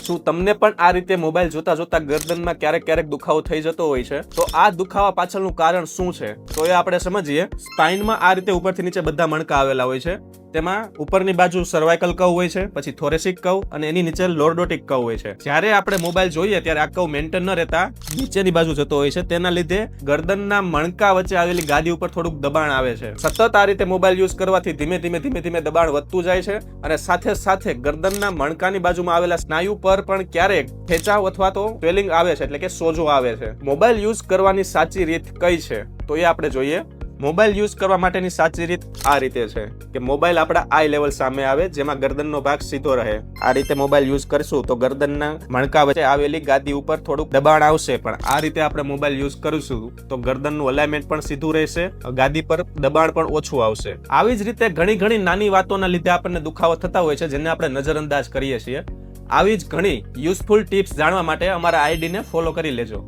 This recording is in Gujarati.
શું તમને પણ આ રીતે મોબાઈલ જોતા જોતા ગરદનમાં ક્યારેક દુખાવો થઈ જતો હોય છે? તો આ દુખાવા પાછળનું કારણ શું છે? તો એ આપણે સમજીએ. સ્પાઇનમાં આ રીતે ઉપરથી નીચે બધા મણકા આવેલા હોય છે. તેમાં ઉપરની બાજુ સર્વાઇકલ કર્વ હોય છે, પછી થોરેસિક કર્વ અને એની નીચે લોર્ડોટિક કર્વ હોય છે. જ્યારે આપણે મોબાઈલ જોઈએ ત્યારે આ કર્વ મેન્ટેન ન રહેતા નીચેની બાજુ જતો હોય છે. તેના લીધે ગરદનના મણકા વચ્ચે આવેલી ગાદી ઉપર થોડુંક દબાણ આવે છે. સતત આ રીતે મોબાઈલ યુઝ કરવાથી ધીમે ધીમે દબાણ વધતું જાય છે અને સાથે ગરદનના મણકાની બાજુમાં આવેલા સ્નાયુ પર પણ ક્યારેક ખેંચાવ અથવા તો સ્વેલિંગ આવે છે, એટલે કે સોજો આવે છે. મોબાઈલ યુઝ કરવાની સાચી રીત કઈ છે? તો એ આપણે જોઈએ. મોબાઈલ યુઝ કરવા માટેની સાચી રીત આ રીતે છે કે મોબાઈલ આપણા આઈ લેવલ સામે આવે, જેમાં ગરદનનો ભાગ સીધો રહે. આ રીતે મોબાઈલ યુઝ કરશું તો ગરદનના મણકા વચ્ચે આવેલી ગાદી ઉપર થોડુંક દબાણ આવશે, પણ આ રીતે આપણે મોબાઈલ યુઝ કરીશું તો ગરદનનું અલાઇનમેન્ટ પણ સીધું રહેશે, ગાદી પર દબાણ પણ ઓછું આવશે. આવી જ રીતે ઘણી નાની વાતોના લીધે આપણને દુખાવો થતા હોય છે, જેને આપણે નજરઅંદાજ કરીએ છીએ. આવી જ ઘણી યુઝફુલ ટિપ્સ જાણવા માટે અમારા આઈડીને ફોલો કરી લેજો.